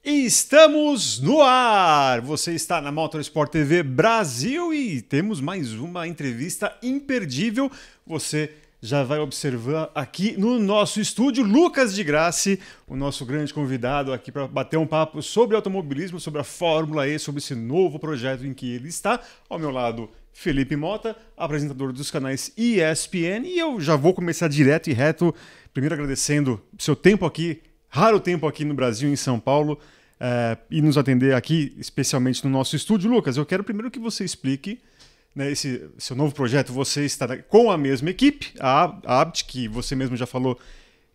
Estamos no ar! Você está na Motorsport TV Brasil e temos mais uma entrevista imperdível. Você já vai observar aqui no nosso estúdio Lucas de Grassi, o nosso grande convidado aqui para bater um papo sobre automobilismo, sobre a Fórmula E, sobre esse novo projeto em que ele está. Ao meu lado, Felipe Mota, apresentador dos canais ESPN, e eu já vou começar direto e reto, primeiro agradecendo seu tempo aqui, raro tempo aqui no Brasil, em São Paulo, e nos atender aqui, especialmente no nosso estúdio. Lucas, eu quero primeiro que você explique, né, esse seu novo projeto. Você está com a mesma equipe, a ABT, que você mesmo já falou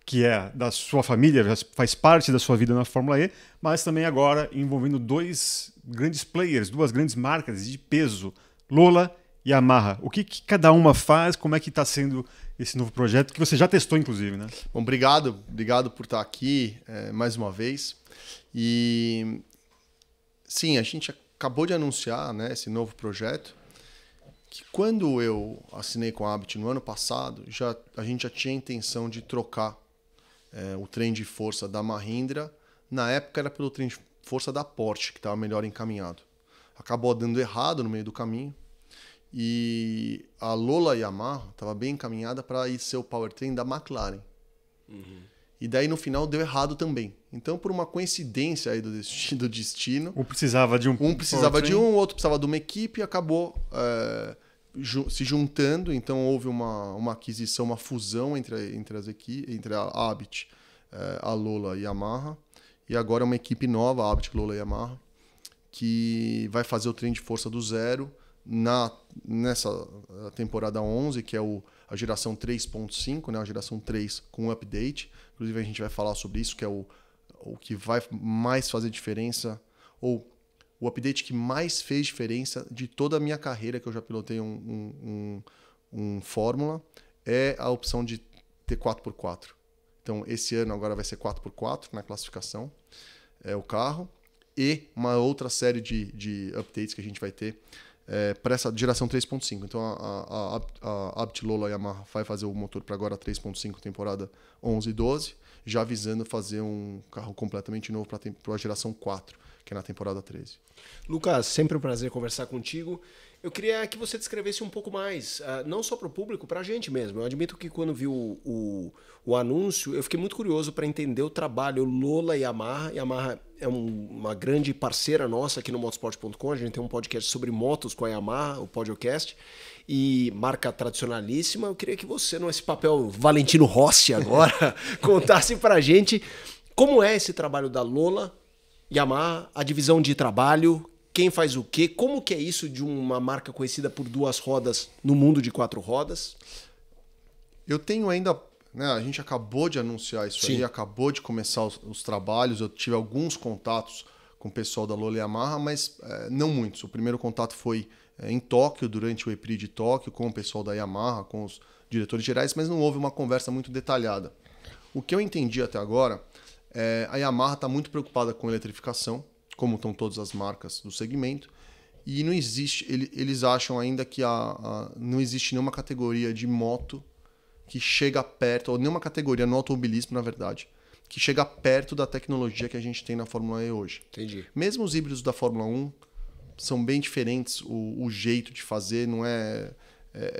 que é da sua família, faz parte da sua vida na Fórmula E, mas também agora envolvendo dois grandes players, duas grandes marcas de peso, Lola e Yamaha. O que cada uma faz? Como é que está sendo esse novo projeto, que você já testou, inclusive, né? Bom, obrigado por estar aqui mais uma vez. E sim, a gente acabou de anunciar, né, esse novo projeto, que quando eu assinei com a ABT no ano passado, a gente já tinha a intenção de trocar o trem de força da Mahindra. Na época era pelo trem de força da Porsche, que estava melhor encaminhado. Acabou dando errado no meio do caminho. E a Lola Yamaha estava bem encaminhada para ir ser o powertrain da McLaren. Uhum. E daí no final deu errado também. Então, por uma coincidência aí do destino... Um precisava de um... Um precisava de um, o outro precisava de uma equipe e acabou se juntando. Então houve uma aquisição, uma fusão entre as equipes, entre a ABT, a Lola e a Yamaha. E agora é uma equipe nova, a ABT, Lola e Yamaha, que vai fazer o trem de força do zero nessa temporada 11, que é a geração 3.5, né, a geração 3 com update. Inclusive a gente vai falar sobre isso, que é o que vai mais fazer diferença, ou o update que mais fez diferença de toda a minha carreira, que eu já pilotei um Fórmula, é a opção de ter 4x4. Então esse ano agora vai ser 4x4 na classificação, o carro, e uma outra série de updates que a gente vai ter para essa geração 3.5. Então a ABT Lola Yamaha vai fazer o motor para agora 3.5 temporada 11 e 12, já visando fazer um carro completamente novo para a geração 4, que é na temporada 13. Lucas, sempre um prazer conversar contigo. Eu queria que você descrevesse um pouco mais, não só para o público, para a gente mesmo. Eu admito que quando vi o anúncio, eu fiquei muito curioso para entender o trabalho Lola e Yamaha. Yamaha é uma grande parceira nossa aqui no motorsport.com. A gente tem um podcast sobre motos com a Yamaha, o Podcast, e marca tradicionalíssima. Eu queria que você, nesse papel Valentino Rossi agora, contasse para a gente como é esse trabalho da Lola, Yamaha, a divisão de trabalho, quem faz o quê, como que é isso de uma marca conhecida por duas rodas no mundo de quatro rodas? Eu tenho ainda... Né, a gente acabou de anunciar isso. Sim. Aí, acabou de começar os trabalhos. Eu tive alguns contatos com o pessoal da Lola Yamaha, mas não muitos. O primeiro contato foi em Tóquio, durante o EPRI de Tóquio, com o pessoal da Yamaha, com os diretores gerais, mas não houve uma conversa muito detalhada. O que eu entendi até agora, a Yamaha está muito preocupada com a eletrificação, como estão todas as marcas do segmento, e não existe, eles acham ainda que não existe nenhuma categoria de moto que chega perto, ou nenhuma categoria no automobilismo, na verdade, que chega perto da tecnologia que a gente tem na Fórmula E hoje. Entendi. Mesmo os híbridos da Fórmula 1 são bem diferentes, o jeito de fazer, não é...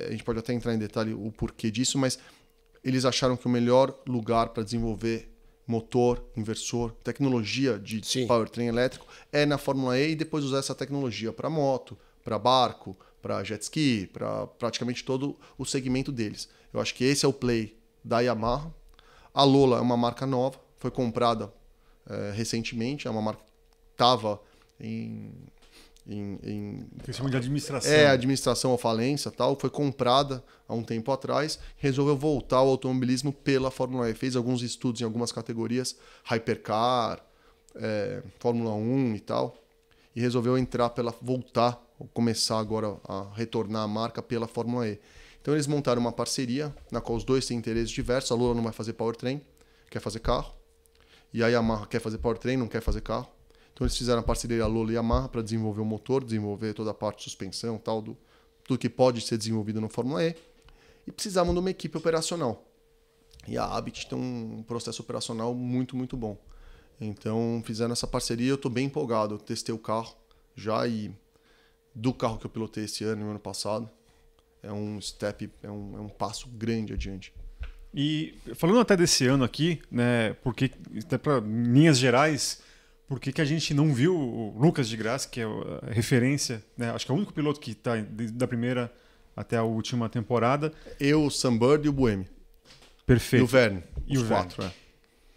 a gente pode até entrar em detalhe o porquê disso, mas eles acharam que o melhor lugar para desenvolver motor, inversor, tecnologia de powertrain elétrico é na Fórmula E, e depois usar essa tecnologia para moto, para barco, para jet ski, para praticamente todo o segmento deles. Eu acho que esse é o play da Yamaha. A Lola é uma marca nova, foi comprada recentemente, é uma marca que estava em questão de administração. Administração ou falência, tal, foi comprada há um tempo atrás, resolveu voltar ao automobilismo pela Fórmula E. Fez alguns estudos em algumas categorias, Hypercar, Fórmula 1 e tal, e resolveu voltar, começar agora a retornar a marca pela Fórmula E. Então eles montaram uma parceria, na qual os dois têm interesses diversos. A Lola não vai fazer powertrain, quer fazer carro, e a Yamaha quer fazer powertrain, não quer fazer carro. Então eles fizeram a parceria Lola e Yamaha para desenvolver o motor, desenvolver toda a parte de suspensão, tal, tudo que pode ser desenvolvido no Fórmula E. E precisavam de uma equipe operacional. E a ABT tem um processo operacional muito, muito bom. Então fizeram essa parceria e eu estou bem empolgado. Eu testei o carro já e do carro que eu pilotei esse ano e no ano passado, é um step, é um passo grande adiante. E falando até desse ano aqui, né, porque até para linhas gerais, por que a gente não viu o Lucas de Grassi, que é a referência, né? Acho que é o único piloto que está da primeira até a última temporada. Eu, o Sam Bird e o Buemi. Perfeito. E o Verne. E os o quatro, Verne.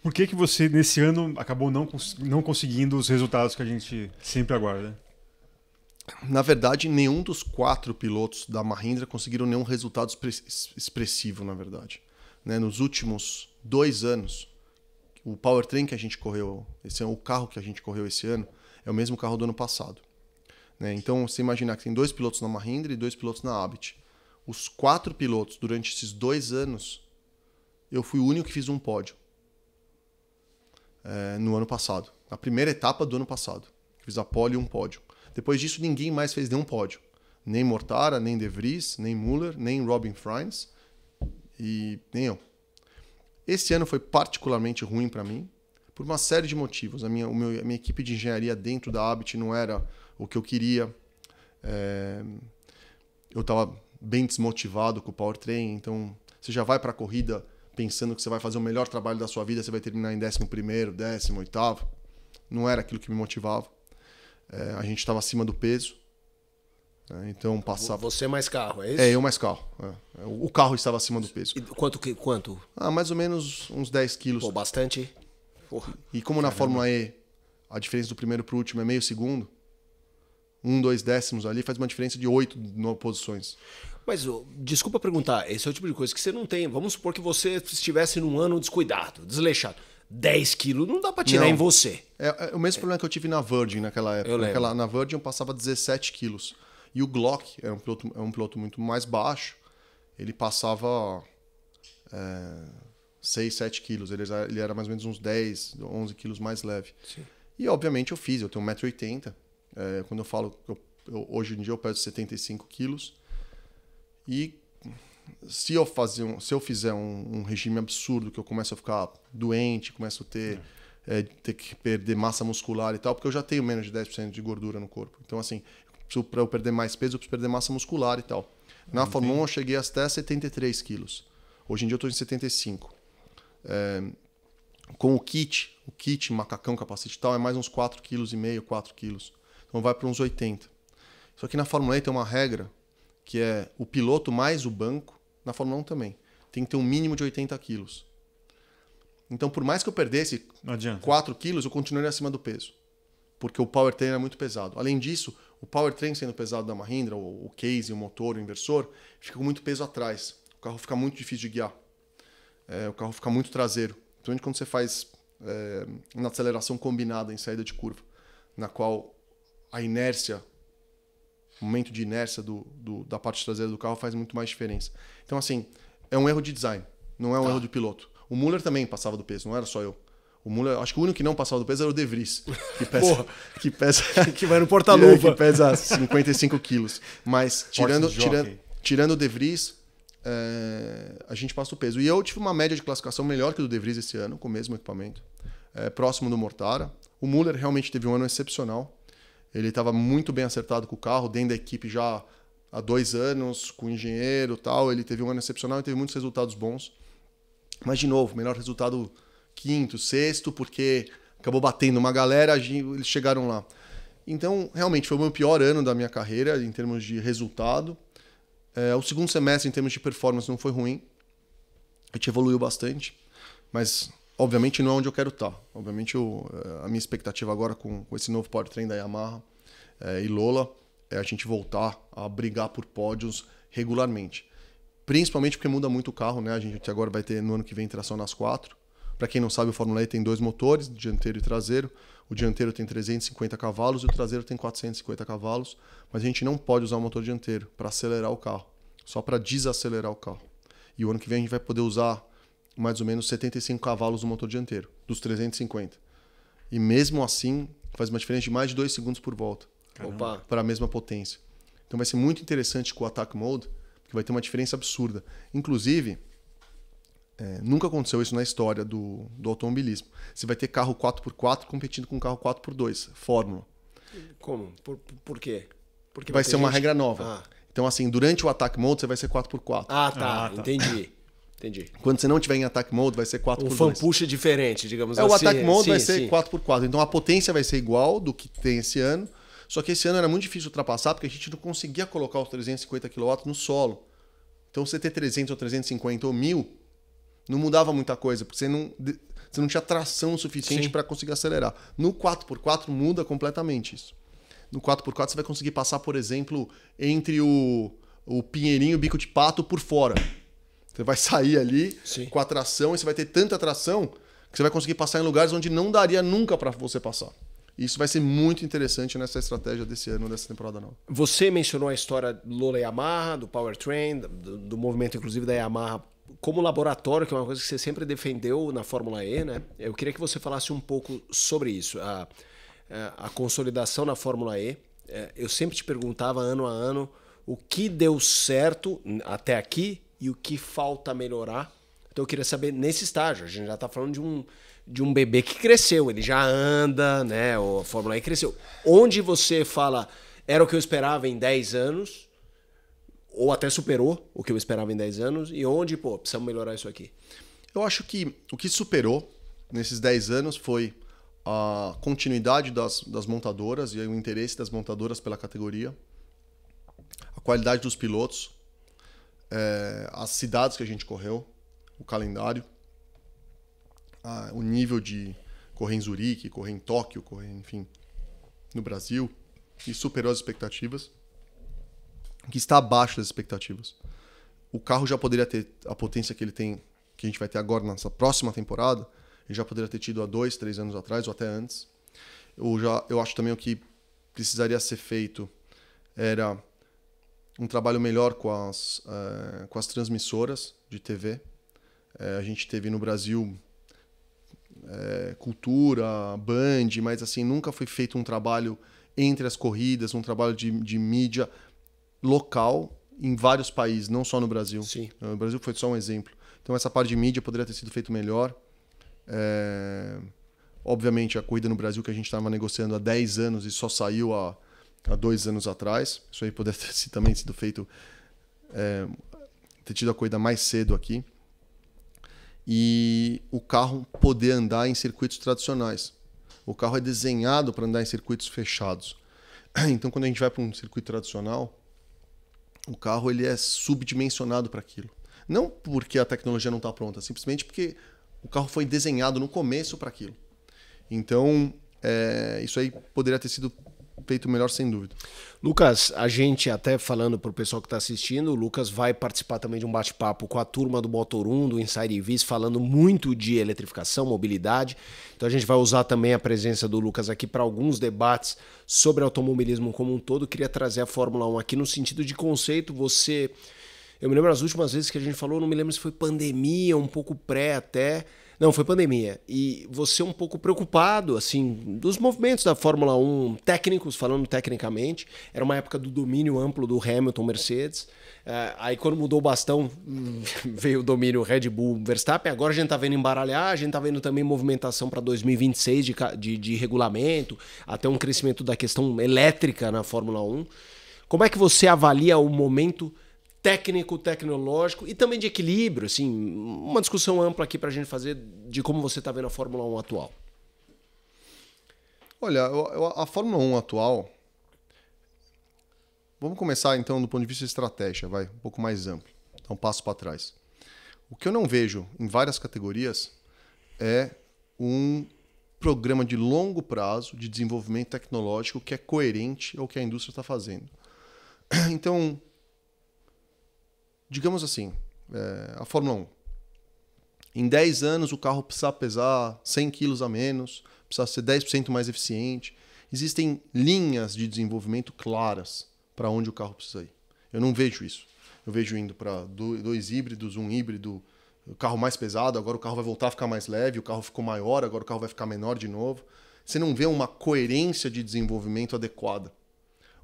Por que você, nesse ano, acabou não conseguindo os resultados que a gente sempre aguarda? Na verdade, nenhum dos 4 pilotos da Mahindra conseguiram nenhum resultado expressivo, na verdade. Né? Nos últimos 2 anos, o powertrain que a gente correu esse ano, o carro que a gente correu esse ano, é o mesmo carro do ano passado. Né? Então, você imaginar que tem 2 pilotos na Mahindra e 2 pilotos na Abt. Os 4 pilotos, durante esses 2 anos, eu fui o único que fiz um pódio. No ano passado. Na primeira etapa do ano passado. Fiz a pole e um pódio. Depois disso, ninguém mais fez nenhum pódio. Nem Mortara, nem De Vries, nem Muller, nem Robin Frijns e nem eu. Esse ano foi particularmente ruim para mim, por uma série de motivos. A minha equipe de engenharia dentro da Abt não era o que eu queria. Eu estava bem desmotivado com o powertrain, então você já vai para a corrida pensando que você vai fazer o melhor trabalho da sua vida, você vai terminar em 11º, 18º. Não era aquilo que me motivava. A gente estava acima do peso. Então passava... Você mais carro, é isso? Eu mais carro. O carro estava acima do peso. E quanto? Mais ou menos uns 10 quilos. Pô, bastante. Porra. E como na Fórmula E a diferença do primeiro para o último é meio segundo, 2 décimos ali faz uma diferença de 8 posições. Mas, desculpa perguntar, esse é o tipo de coisa que você não tem. Vamos supor que você estivesse num ano descuidado, desleixado. 10 quilos não dá pra tirar em você. É o mesmo problema que eu tive na Virgin naquela época. Na Virgin eu passava 17 quilos. E o Glock é um piloto muito mais baixo. Ele passava 6, 7 quilos. Ele era mais ou menos uns 10, 11 quilos mais leve. Sim. E obviamente eu tenho 1,80 m. Quando eu falo que hoje em dia eu peso 75 quilos. E se eu fizer um regime absurdo, que eu começo a ficar doente, começo a ter que perder massa muscular e tal, porque eu já tenho menos de 10% de gordura no corpo. Então, assim, para eu perder mais peso, eu preciso perder massa muscular e tal. Na Fórmula 1 eu cheguei até 73 quilos. Hoje em dia eu estou em 75. Com o kit, macacão, capacete e tal, é mais uns 4,5 kg, 4 quilos. Então vai para uns 80. Só que na Fórmula E tem uma regra, que é o piloto mais o banco, na Fórmula 1 também, tem que ter um mínimo de 80 quilos. Então, por mais que eu perdesse 4 quilos, eu continuaria acima do peso. Porque o powertrain é muito pesado. Além disso, o powertrain sendo pesado da Mahindra, o case, o motor, o inversor, fica com muito peso atrás. O carro fica muito difícil de guiar. O carro fica muito traseiro. Principalmente quando você faz uma aceleração combinada em saída de curva, na qual a inércia, o momento de inércia da parte traseira do carro faz muito mais diferença. Então, assim, é um erro de design, não é um erro de piloto. O Muller também passava do peso, não era só eu. O Muller, acho que o único que não passava do peso era o De Vries, que vai no porta-luva. Que pesa 55 quilos. Mas tirando o De Vries, a gente passa o peso. E eu tive uma média de classificação melhor que o do De Vries esse ano, com o mesmo equipamento, próximo do Mortara. O Muller realmente teve um ano excepcional. Ele estava muito bem acertado com o carro, dentro da equipe já há 2 anos, com o engenheiro e tal. Ele teve um ano excepcional e teve muitos resultados bons. Mas, de novo, melhor resultado 5º, 6º, porque acabou batendo uma galera, eles chegaram lá. Então, realmente, foi o meu pior ano da minha carreira em termos de resultado. O segundo semestre, em termos de performance, não foi ruim. A gente evoluiu bastante, mas obviamente não é onde eu quero estar. Obviamente a minha expectativa agora com esse novo powertrain da Yamaha e Lola é a gente voltar a brigar por pódios regularmente. Principalmente porque muda muito o carro, né? A gente agora vai ter no ano que vem tração nas 4. Para quem não sabe, o Fórmula E tem 2 motores, dianteiro e traseiro. O dianteiro tem 350 cavalos e o traseiro tem 450 cavalos. Mas a gente não pode usar o motor dianteiro para acelerar o carro, só para desacelerar o carro. E o ano que vem a gente vai poder usar mais ou menos 75 cavalos no motor dianteiro, dos 350. E mesmo assim, faz uma diferença de mais de 2 segundos por volta para a mesma potência. Então vai ser muito interessante com o Attack Mode, que vai ter uma diferença absurda. Inclusive, Nunca aconteceu isso na história do automobilismo. Você vai ter carro 4x4 competindo com carro 4x2, Fórmula. Como? Por quê? Porque vai ser uma regra nova. Ah. Então, assim, durante o Attack Mode, você vai ser 4x4. Ah, tá. Entendi. Quando você não tiver em Attack Mode, vai ser 4x2. Um fan push diferente, digamos assim. O Attack Mode vai ser 4x4. Então, a potência vai ser igual do que tem esse ano. Só que esse ano era muito difícil ultrapassar, porque a gente não conseguia colocar os 350 kW no solo. Então, você ter 300 ou 350 ou 1000, não mudava muita coisa, porque você não tinha tração suficiente para conseguir acelerar. No 4x4 muda completamente isso. No 4x4 você vai conseguir passar, por exemplo, entre o Pinheirinho e o Bico de Pato por fora. Você vai sair ali com a tração e você vai ter tanta tração que você vai conseguir passar em lugares onde não daria nunca para você passar. Isso vai ser muito interessante nessa estratégia desse ano, dessa temporada nova. Você mencionou a história do Lola Yamaha, do Powertrain, do movimento inclusive da Yamaha como laboratório, que é uma coisa que você sempre defendeu na Fórmula E, né? Eu queria que você falasse um pouco sobre isso. A consolidação na Fórmula E. Eu sempre te perguntava ano a ano o que deu certo até aqui e o que falta melhorar. Então eu queria saber nesse estágio. A gente já está falando de um bebê que cresceu, ele já anda, né? A Fórmula E cresceu. Onde você fala, era o que eu esperava em 10 anos, ou até superou o que eu esperava em 10 anos, e onde, precisamos melhorar isso aqui? Eu acho que o que superou nesses 10 anos foi a continuidade das montadoras e o interesse das montadoras pela categoria, a qualidade dos pilotos, as cidades que a gente correu, o calendário, o nível de correr em Zurique, correr em Tóquio, correr, enfim, no Brasil, e superou as expectativas, que está abaixo das expectativas. O carro já poderia ter a potência que ele tem, que a gente vai ter agora nessa próxima temporada, ele já poderia ter tido há 2, 3 anos atrás, ou até antes. Eu acho também o que precisaria ser feito era um trabalho melhor com as transmissoras de TV. A gente teve no Brasil Cultura, Band, mas assim, nunca foi feito um trabalho entre as corridas, um trabalho de mídia local em vários países, não só no Brasil. Sim. O Brasil foi só um exemplo. Então essa parte de mídia poderia ter sido feito melhor. Obviamente a corrida no Brasil que a gente estava negociando há 10 anos e só saiu há 2 anos atrás. Isso aí poderia ter também sido feito, ter tido a corrida mais cedo aqui. E o carro poder andar em circuitos tradicionais. O carro é desenhado para andar em circuitos fechados. Então quando a gente vai para um circuito tradicional, o carro ele é subdimensionado para aquilo. Não porque a tecnologia não está pronta, simplesmente porque o carro foi desenhado no começo para aquilo. Então, isso aí poderia ter sido feito melhor, sem dúvida. Lucas, a gente até falando para o pessoal que está assistindo, o Lucas vai participar também de um bate-papo com a turma do Motor 1, do Inside EVs, falando muito de eletrificação, mobilidade. Então a gente vai usar também a presença do Lucas aqui para alguns debates sobre automobilismo como um todo. Queria trazer a Fórmula 1 aqui no sentido de conceito. Eu me lembro as últimas vezes que a gente falou, não me lembro se foi pandemia, um pouco pré até. Não, foi pandemia. E você um pouco preocupado, assim, dos movimentos da Fórmula 1 técnicos, falando tecnicamente. Era uma época do domínio amplo do Hamilton, Mercedes. Aí quando mudou o bastão, veio o domínio Red Bull, Verstappen. Agora a gente tá vendo embaralhar, a gente tá vendo também movimentação para 2026 de regulamento, até um crescimento da questão elétrica na Fórmula 1. Como é que você avalia o momento técnico, tecnológico e também de equilíbrio, assim, uma discussão ampla aqui para a gente fazer de como você está vendo a Fórmula 1 atual? Olha, a Fórmula 1 atual, vamos começar então do ponto de vista de estratégia, um pouco mais amplo, dar um passo para trás. O que eu não vejo em várias categorias é um programa de longo prazo de desenvolvimento tecnológico que é coerente ao que a indústria está fazendo. Então, digamos assim, a Fórmula 1. Em 10 anos o carro precisa pesar 100 quilos a menos, precisa ser 10% mais eficiente. Existem linhas de desenvolvimento claras para onde o carro precisa ir. Eu não vejo isso. Eu vejo indo para 2 híbridos, um híbrido, o carro mais pesado, agora o carro vai voltar a ficar mais leve, o carro ficou maior, agora o carro vai ficar menor de novo. Você não vê uma coerência de desenvolvimento adequada.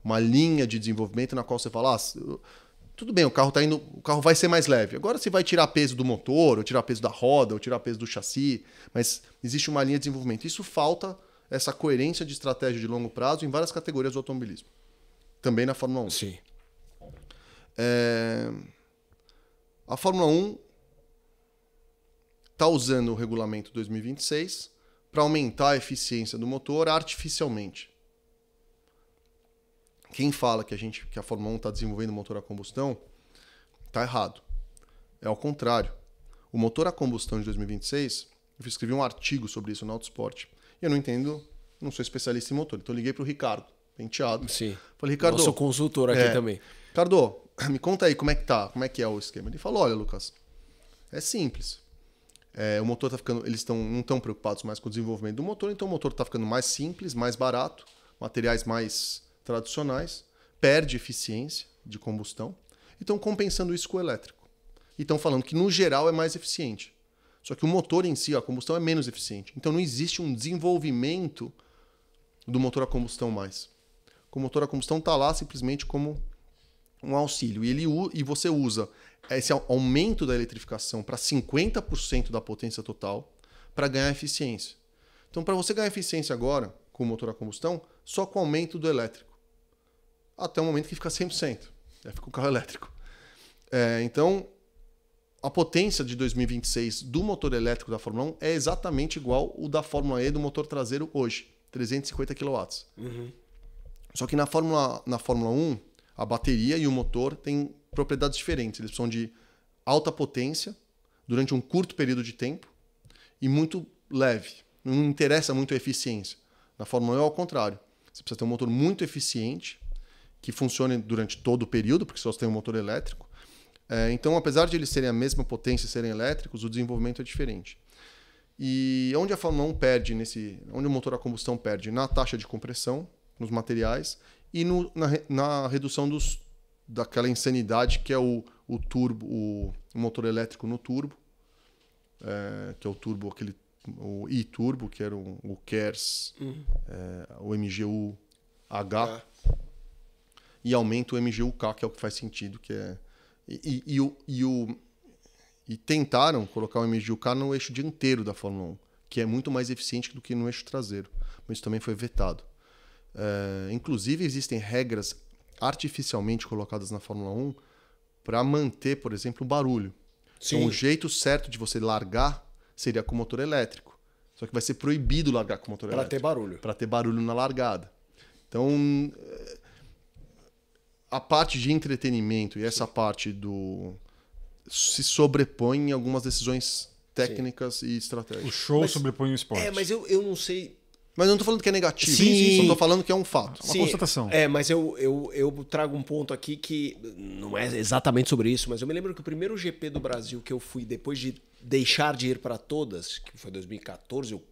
Uma linha de desenvolvimento na qual você fala, tudo bem, o carro vai ser mais leve. Agora você vai tirar peso do motor, ou tirar peso da roda, ou tirar peso do chassi, mas existe uma linha de desenvolvimento. Isso falta essa coerência de estratégia de longo prazo em várias categorias do automobilismo. Também na Fórmula 1. Sim. A Fórmula 1 está usando o regulamento 2026 para aumentar a eficiência do motor artificialmente. Quem fala que a Fórmula 1 está desenvolvendo motor a combustão está errado. É ao contrário. O motor a combustão de 2026, eu escrevi um artigo sobre isso no Autosport. E eu não entendo, não sou especialista em motor. Então eu liguei para o Ricardo Penteado. Sim. Falei, Ricardo... Eu sou consultor aqui também. Ricardo, me conta aí como é que tá, como é que é o esquema. Ele falou, olha, Lucas, é simples. O motor tá ficando, eles não estão preocupados mais com o desenvolvimento do motor, então o motor está ficando mais simples, mais barato, materiais mais tradicionais, perde eficiência de combustão e estão compensando isso com o elétrico. E estão falando que no geral é mais eficiente. Só que o motor em si, a combustão, é menos eficiente. Então não existe um desenvolvimento do motor a combustão mais. O motor a combustão está lá simplesmente como um auxílio. E você usa esse aumento da eletrificação para 50% da potência total para ganhar eficiência. Então, para você ganhar eficiência agora, com o motor a combustão, só com o aumento do elétrico. Até o momento que fica 100%. Aí fica o carro elétrico. Então, a potência de 2026 do motor elétrico da Fórmula 1 é exatamente igual o da Fórmula E do motor traseiro hoje, 350 kW. Uhum. Só que na Fórmula 1, a bateria e o motor têm propriedades diferentes. Eles precisam de alta potência durante um curto período de tempo e muito leve. Não interessa muito a eficiência. Na Fórmula 1 é ao contrário. Você precisa ter um motor muito eficiente que funcione durante todo o período, porque só tem um motor elétrico. Então, apesar de eles serem a mesma potência e serem elétricos, o desenvolvimento é diferente. E onde a Fórmula 1 perde onde o motor a combustão perde? Na taxa de compressão, nos materiais e na redução daquela insanidade que é o turbo, o motor elétrico no turbo, que é o turbo, o e-turbo, que era o KERS, o MGU-H, e aumenta o MGU-K, que é o que faz sentido, que é... E tentaram colocar o MGU-K no eixo dianteiro da Fórmula 1, que é muito mais eficiente do que no eixo traseiro, mas isso também foi vetado. Inclusive, existem regras artificialmente colocadas na Fórmula 1 para manter, por exemplo, o barulho. Sim. Então, o jeito certo de você largar seria com motor elétrico. Só que vai ser proibido largar com motor elétrico. Para ter barulho. Para ter barulho na largada. Então, a parte de entretenimento e essa parte se sobrepõe em algumas decisões técnicas e estratégicas. O show sobrepõe o esporte. Mas eu não sei... Mas eu não estou falando que é negativo. Sim. Só estou falando que é um fato. Uma constatação. Mas eu trago um ponto aqui que não é exatamente sobre isso, mas eu me lembro que o primeiro GP do Brasil que eu fui depois de deixar de ir para todas, que foi 2014 ou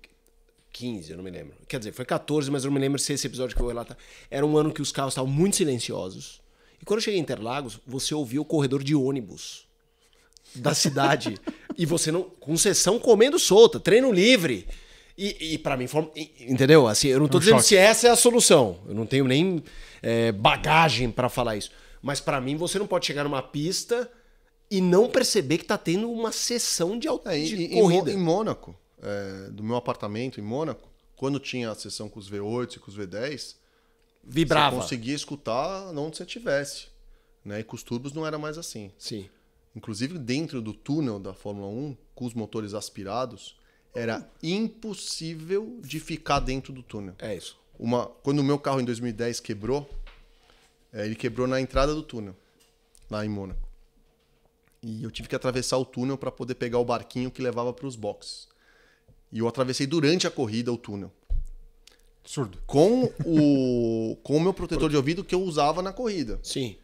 15, eu não me lembro. Quer dizer, foi 14, mas eu não me lembro se esse episódio que eu vou relatar. Era um ano que os carros estavam muito silenciosos. E quando eu cheguei em Interlagos, você ouvia o corredor de ônibus da cidade. E você não... com sessão comendo solta, treino livre. E para mim, entendeu? Assim, eu não tô dizendo se essa é a solução. Eu não tenho nem bagagem para falar isso. Mas para mim, você não pode chegar numa pista e não perceber que tá tendo uma sessão de corrida. Em Mônaco, do meu apartamento em Mônaco, quando tinha a sessão com os V8 e com os V10, vibrava. Você conseguia escutar onde você estivesse. Né? E com os turbos não era mais assim. Sim. Inclusive, dentro do túnel da Fórmula 1, com os motores aspirados, era impossível de ficar dentro do túnel. É isso. Quando o meu carro em 2010 quebrou, ele quebrou na entrada do túnel, lá em Mônaco. E eu tive que atravessar o túnel para poder pegar o barquinho que levava para os boxes. E eu atravessei durante a corrida o túnel. Absurdo. Com o meu protetor de ouvido que eu usava na corrida. Sim.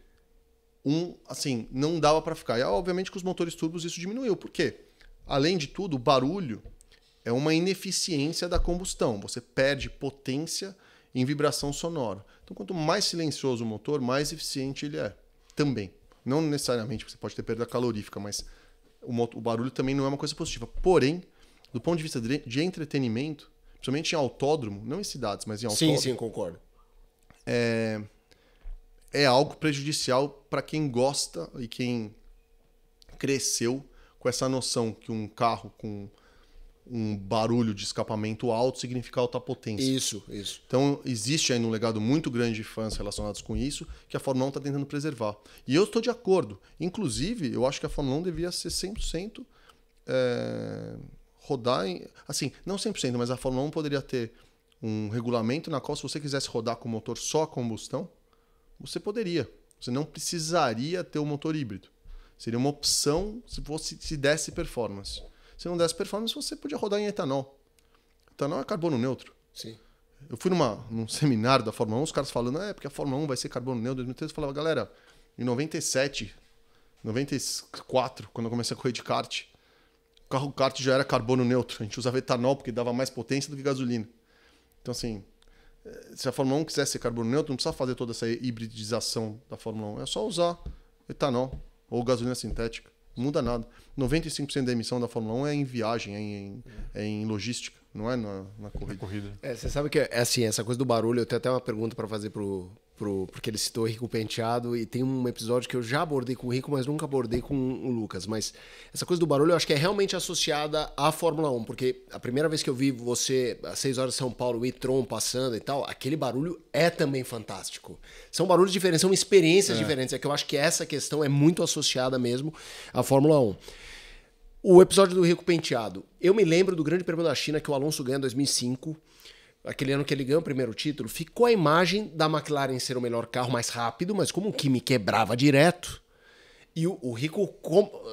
Assim, não dava para ficar. E obviamente com os motores turbos isso diminuiu. Por quê? Além de tudo, o barulho é uma ineficiência da combustão. Você perde potência em vibração sonora. Então, quanto mais silencioso o motor, mais eficiente ele é. Também. Não necessariamente você pode ter perda calorífica, mas o barulho também não é uma coisa positiva. Porém, do ponto de vista de entretenimento, principalmente em autódromo, não em cidades, mas em autódromo... Sim, concordo. é algo prejudicial para quem gosta e quem cresceu com essa noção que um carro com um barulho de escapamento alto significa alta potência. Isso. Então, existe aí um legado muito grande de fãs relacionados com isso, que a Fórmula 1 está tentando preservar. E eu estou de acordo. Inclusive, eu acho que a Fórmula 1 devia ser 100% rodar em... Assim, não 100%, mas a Fórmula 1 poderia ter um regulamento na qual, se você quisesse rodar com motor só a combustão, você poderia. Você não precisaria ter o motor híbrido. Seria uma opção se desse performance. Se não desse performance, você podia rodar em etanol. Etanol é carbono neutro. Sim. Eu fui num seminário da Fórmula 1, os caras falando, porque a Fórmula 1 vai ser carbono neutro. Em 2013 eu falava, galera, em 97, 94, quando eu comecei a correr de kart, o carro kart já era carbono neutro. A gente usava etanol porque dava mais potência do que gasolina. Então, assim, se a Fórmula 1 quiser ser carbono neutro, não precisa fazer toda essa hibridização da Fórmula 1. É só usar etanol ou gasolina sintética. Não muda nada. 95% da emissão da Fórmula 1 é em viagem, é em logística, não é na corrida. Você sabe que é assim, essa coisa do barulho, eu tenho até uma pergunta para fazer porque ele citou o Rico Penteado, e tem um episódio que eu já abordei com o Rico, mas nunca abordei com o Lucas. Mas essa coisa do barulho eu acho que é realmente associada à Fórmula 1, porque a primeira vez que eu vi você, às 6 horas de São Paulo, o e-tron passando e tal, aquele barulho é também fantástico. São barulhos diferentes, são experiências diferentes. É que eu acho que essa questão é muito associada mesmo à Fórmula 1. O episódio do Rico Penteado. Eu me lembro do Grande Prêmio da China que o Alonso ganha em 2005. Aquele ano que ele ganhou o primeiro título, ficou a imagem da McLaren ser o melhor carro mais rápido, mas como o Kimi quebrava direto, e o Rico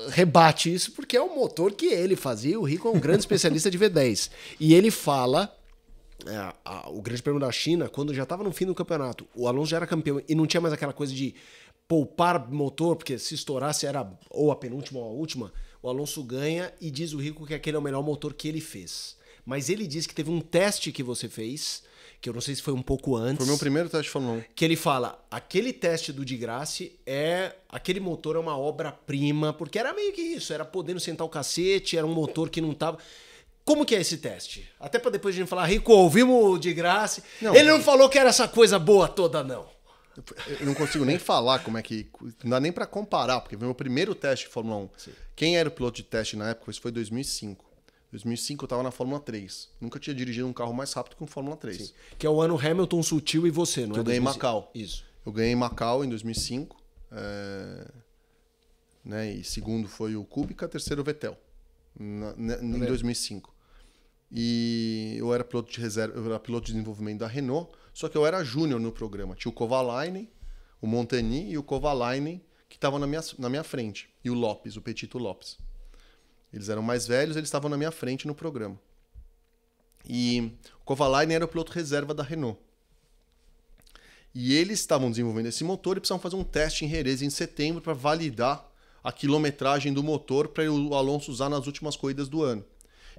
rebate isso porque é o motor que ele fazia. O Rico é um grande especialista de V10. E ele fala, o Grande Prêmio da China, quando já estava no fim do campeonato, o Alonso já era campeão e não tinha mais aquela coisa de poupar motor, porque se estourasse era ou a penúltima ou a última, o Alonso ganha e diz o Rico que aquele é o melhor motor que ele fez. Mas ele disse que teve um teste que você fez, que eu não sei se foi um pouco antes. Foi meu primeiro teste de Fórmula 1. Que ele fala, aquele teste do Di Grassi aquele motor é uma obra-prima, porque era meio que isso, era podendo sentar o cacete, era um motor que não tava... Como que é esse teste? Até para depois a gente falar, Rico, ouvimos o Di Grassi. Ele não falou que era essa coisa boa toda, não. Eu não consigo nem falar como é que... Não dá nem para comparar, porque foi meu primeiro teste de Fórmula 1. Sim. Quem era o piloto de teste na época? Isso foi 2005. 2005 eu estava na Fórmula 3. Nunca tinha dirigido um carro mais rápido que um Fórmula 3. Sim. Que é o ano Hamilton, Sutil e você, não é? Eu ganhei em Macau. Isso. Eu ganhei em Macau em 2005. Né? E segundo foi o Kubica, terceiro o Vettel. Em 2005. E eu era piloto de reserva, eu era piloto de desenvolvimento da Renault, só que eu era júnior no programa. Tinha o Kovalainen, o Montagny e o Kovalainen que estavam na minha frente. E o Lopes, o Petito Lopes. Eles eram mais velhos, eles estavam na minha frente no programa. E o Kovalainen era o piloto reserva da Renault. E eles estavam desenvolvendo esse motor e precisavam fazer um teste em Jerez em setembro para validar a quilometragem do motor para o Alonso usar nas últimas corridas do ano.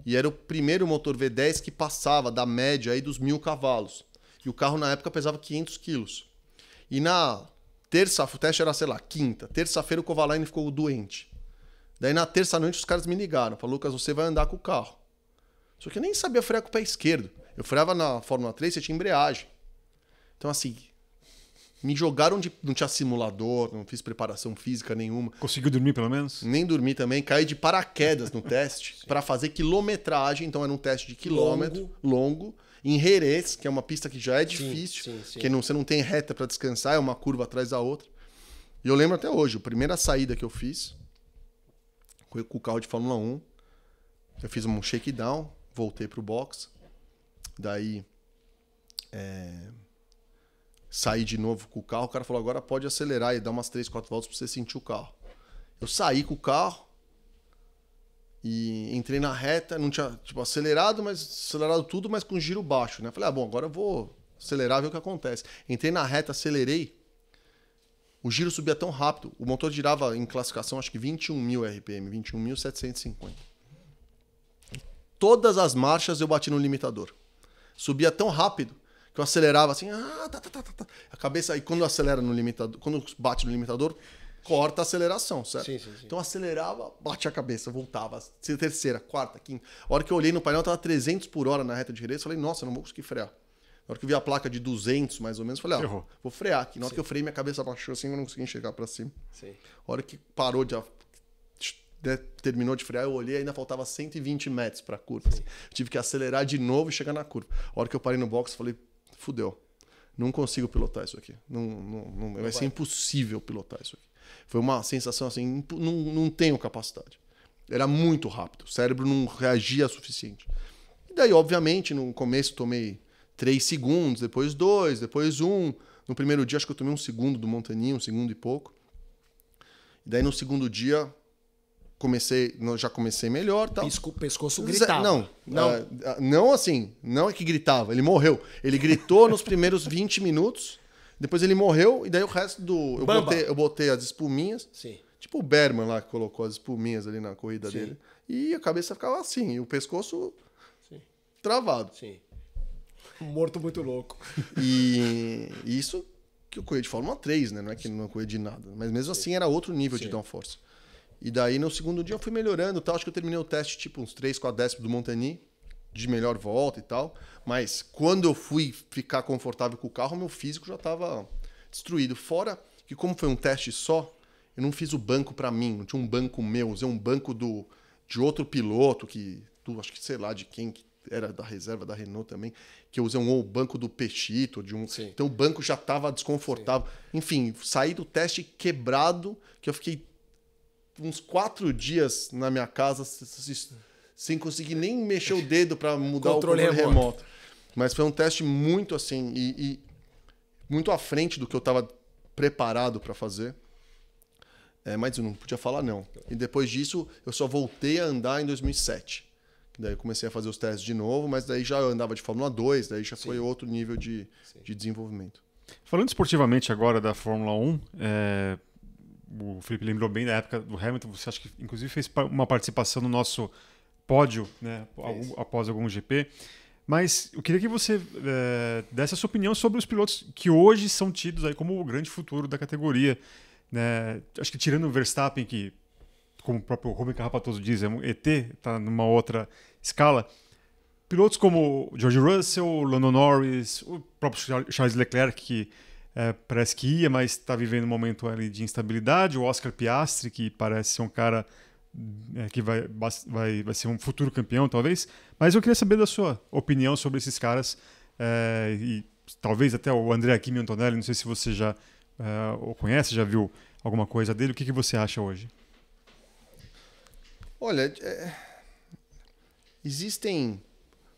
E era o primeiro motor V10 que passava da média aí dos 1.000 cavalos. E o carro na época pesava 500 quilos. E na terça, o teste era, sei lá, quinta. Terça-feira o Kovalainen ficou doente. Daí na terça-noite os caras me ligaram. Falaram, Lucas, você vai andar com o carro. Só que eu nem sabia frear com o pé esquerdo. Eu freava na Fórmula 3, você tinha embreagem. Então assim, me jogaram de... Não tinha simulador, não fiz preparação física nenhuma. Conseguiu dormir pelo menos? Nem dormi também. Caí de paraquedas no teste para fazer quilometragem. Então era um teste de quilômetro longo em Jerez, que é uma pista que já é difícil. Sim. Porque você não tem reta para descansar, é uma curva atrás da outra. E eu lembro até hoje, a primeira saída que eu fiz com o carro de Fórmula 1, eu fiz um shakedown, voltei pro box, daí saí de novo com o carro, o cara falou, agora pode acelerar e dar umas 3, 4 voltas pra você sentir o carro. Eu saí com o carro e entrei na reta, não tinha acelerado tudo, mas com giro baixo, né? Falei, bom, agora eu vou acelerar e ver o que acontece. Entrei na reta, acelerei, o giro subia tão rápido, o motor girava em classificação acho que 21.000 RPM, 21.750. Todas as marchas eu bati no limitador. Subia tão rápido que eu acelerava assim, a cabeça, aí quando acelera no limitador, quando bate no limitador, corta a aceleração, certo? Sim. Então acelerava, batia a cabeça, voltava, terceira, quarta, quinta. A hora que eu olhei no painel, tava 300 por hora na reta de direita, falei, nossa, eu não vou conseguir frear. Na hora que eu vi a placa de 200, mais ou menos, eu falei, vou frear aqui. Na hora Sim. que eu freiei, minha cabeça abaixou assim, eu não consegui enxergar para cima. Sim. A hora que parou terminou de frear, eu olhei e ainda faltava 120 metros para a curva. Assim. Tive que acelerar de novo e chegar na curva. A hora que eu parei no box, eu falei, fudeu. Não consigo pilotar isso aqui. Vai ser impossível pilotar isso aqui. Foi uma sensação assim, não tenho capacidade. Era muito rápido. O cérebro não reagia o suficiente. E daí, obviamente, no começo tomei 3 segundos, depois 2, depois 1. No primeiro dia, acho que eu tomei 1 segundo do Montagny, 1 segundo e pouco. E daí, no segundo dia, já comecei melhor. Tal. Pescoço gritava. Não assim, não é que gritava, ele morreu. Ele gritou nos primeiros 20 minutos, depois ele morreu, e daí o resto eu botei as espuminhas. Sim. Tipo o Berman lá, que colocou as espuminhas ali na corrida dele. E a cabeça ficava assim, e o pescoço travado. Sim. Morto muito louco. E isso que eu corri de Fórmula 3, né? Não é que não corri de nada. Mas mesmo assim era outro nível de downforce. E daí no segundo dia eu fui melhorando, tal. Acho que eu terminei o teste tipo uns 3, 4 décimos do Montagny, de melhor volta e tal. Mas quando eu fui ficar confortável com o carro, meu físico já estava destruído. Fora que como foi um teste só, eu não fiz o banco para mim, não tinha um banco meu, usei um banco de outro piloto, acho que sei lá de quem, que era da reserva da Renault também, que eu usei o banco do Pechito, então o banco já estava desconfortável. Sim. Enfim, saí do teste quebrado, que eu fiquei uns 4 dias na minha casa sem conseguir nem mexer o dedo para mudar o controle remoto. Mas foi um teste muito assim, e muito à frente do que eu estava preparado para fazer. Mas eu não podia falar não. E depois disso, eu só voltei a andar em 2007. Daí eu comecei a fazer os testes de novo, mas daí já andava de Fórmula 2, daí já foi outro nível de desenvolvimento. Falando esportivamente agora da Fórmula 1, o Felipe lembrou bem da época do Hamilton, você acha que inclusive fez uma participação no nosso pódio, né, após algum GP. Mas eu queria que você desse a sua opinião sobre os pilotos que hoje são tidos aí como o grande futuro da categoria. Né? Acho que tirando o Verstappen, que, como o próprio Rubem Carrapatoso diz, é um ET, está numa outra escala. Pilotos como George Russell, Lando Norris, o próprio Charles Leclerc, que parece que ia, mas está vivendo um momento ali de instabilidade. O Oscar Piastri, que parece ser um cara que vai ser um futuro campeão, talvez. Mas eu queria saber da sua opinião sobre esses caras. E talvez até o Andrea Kimi Antonelli, não sei se você já o conhece, já viu alguma coisa dele. O que você acha hoje? Olha, existem...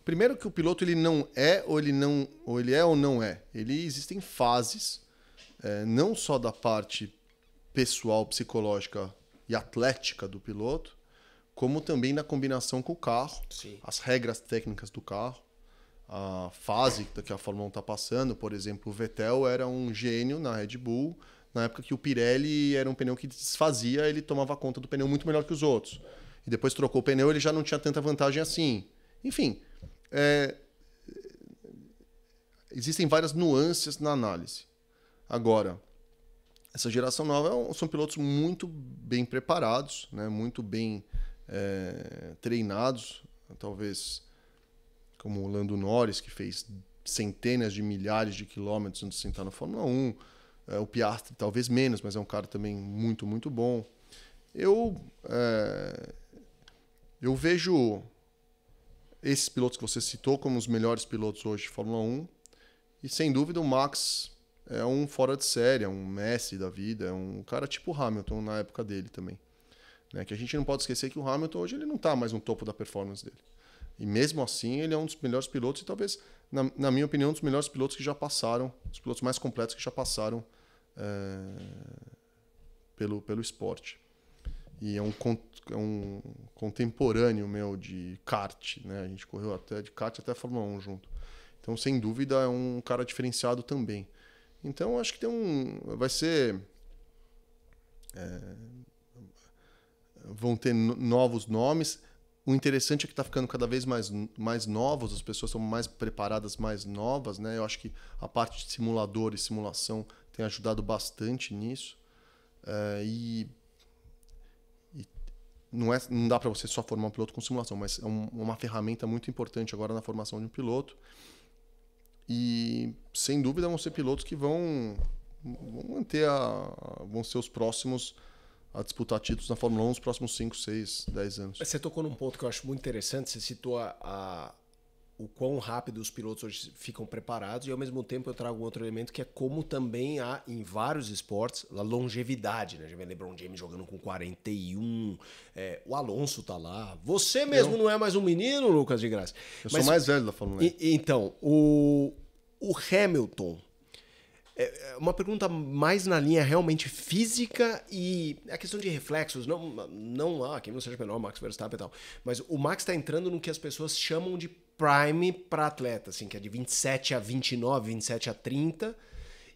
Primeiro que o piloto ele não é ou ele é ou não é. Existem fases, não só da parte pessoal, psicológica e atlética do piloto, como também na combinação com o carro, as regras técnicas do carro, a fase que a Fórmula 1 está passando. Por exemplo, o Vettel era um gênio na Red Bull, na época que o Pirelli era um pneu que desfazia, ele tomava conta do pneu muito melhor que os outros. E depois trocou o pneu, ele já não tinha tanta vantagem assim. Enfim... existem várias nuances na análise. Agora, essa geração nova são pilotos muito bem preparados, né? Muito bem treinados, talvez como o Lando Norris, que fez centenas de milhares de quilômetros antes de sentar na Fórmula 1, o Piastri talvez menos, mas é um cara também muito, muito bom. Eu vejo esses pilotos que você citou como os melhores pilotos hoje de Fórmula 1. E, sem dúvida, o Max é um fora de série, é um Messi da vida, é um cara tipo o Hamilton na época dele também. Né? Que a gente não pode esquecer que o Hamilton hoje ele não está mais no topo da performance dele. E mesmo assim, ele é um dos melhores pilotos e talvez, na minha opinião, um dos melhores pilotos que já passaram, os pilotos mais completos que já passaram pelo esporte. E é um contemporâneo meu de kart, né? A gente correu de kart até a Fórmula 1 junto. Então, sem dúvida, é um cara diferenciado também. Então, acho que vai ser... vão ter novos nomes. O interessante é que está ficando cada vez mais novos, as pessoas são mais preparadas, mais novas, né? Eu acho que a parte de simulador e simulação tem ajudado bastante nisso. Não dá para você só formar um piloto com simulação, mas é uma ferramenta muito importante agora na formação de um piloto. E, sem dúvida, vão ser pilotos que vão ser os próximos a disputar títulos na Fórmula 1 nos próximos 5, 6, 10 anos. Você tocou num ponto que eu acho muito interessante. Você citou o quão rápido os pilotos hoje ficam preparados, e ao mesmo tempo eu trago um outro elemento que é como também há em vários esportes a longevidade, né? Já vem LeBron James jogando com 41, o Alonso tá lá. Você mesmo não é mais um menino, Lucas de Graça. Sou mais velho da Fórmula 1. Então, o Hamilton, uma pergunta mais na linha realmente física e a questão de reflexos, não quem não seja menor, Max Verstappen e tal, mas o Max está entrando no que as pessoas chamam de prime para atleta, assim, que é de 27 a 29, 27 a 30,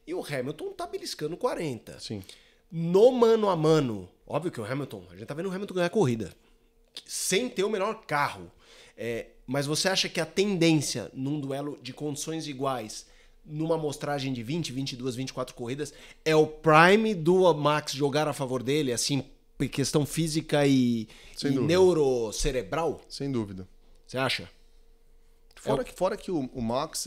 e o Hamilton tá beliscando 40. Sim. No mano a mano, óbvio que a gente tá vendo o Hamilton ganhar corrida, sem ter o melhor carro, mas você acha que a tendência num duelo de condições iguais, numa amostragem de 20, 22, 24 corridas, é o prime do Max jogar a favor dele, assim, por questão física e neurocerebral? Sem dúvida. Você acha? Fora que o Max,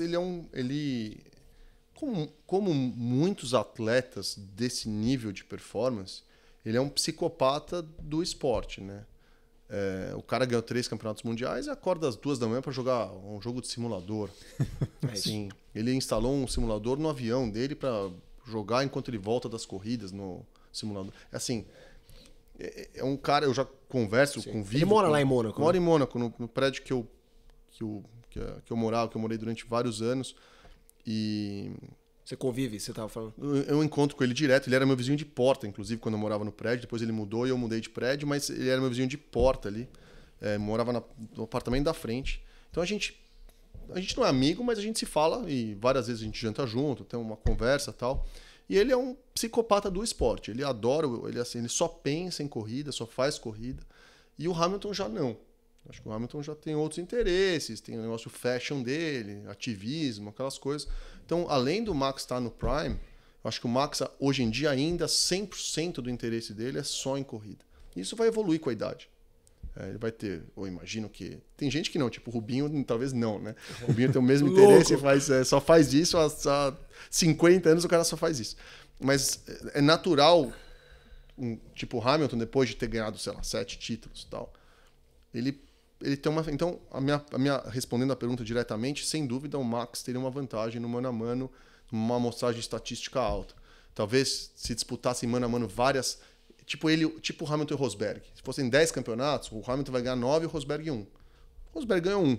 como muitos atletas desse nível de performance, ele é um psicopata do esporte, né? O cara ganhou 3 campeonatos mundiais e acorda às 2 da manhã para jogar um jogo de simulador. Assim, ele instalou um simulador no avião dele para jogar enquanto ele volta das corridas no simulador. Assim, é um cara, eu já converso, convivo. Ele mora lá em Mônaco. Mora em Mônaco, no prédio que eu morei durante vários anos. E você convive, você estava falando? Eu encontro com ele direto. Ele era meu vizinho de porta, inclusive, quando eu morava no prédio. Depois ele mudou e eu mudei de prédio, mas ele era meu vizinho de porta ali. Morava no apartamento da frente. Então a gente não é amigo, mas a gente se fala e várias vezes a gente janta junto, tem uma conversa e tal. E ele é um psicopata do esporte. Ele adora, ele só pensa em corrida, só faz corrida. E o Hamilton já não. Acho que o Hamilton já tem outros interesses, tem o negócio fashion dele, ativismo, aquelas coisas. Então, além do Max estar no Prime, eu acho que o Max, hoje em dia, ainda 100% do interesse dele é só em corrida. Isso vai evoluir com a idade. Ele vai ter, eu imagino que... Tem gente que não, tipo o Rubinho, talvez não, né? O Rubinho tem o mesmo interesse e só faz isso há 50 anos, o cara só faz isso. Mas é natural, tipo o Hamilton, depois de ter ganhado, sei lá, 7 títulos e tal, ele tem uma... Então, respondendo a pergunta diretamente, sem dúvida o Max teria uma vantagem no mano a mano, numa amostragem estatística alta. Talvez se disputassem mano a mano várias... Tipo o Hamilton e o Rosberg. Se fossem 10 campeonatos, o Hamilton vai ganhar 9 e o Rosberg 1. O Rosberg ganhou 1.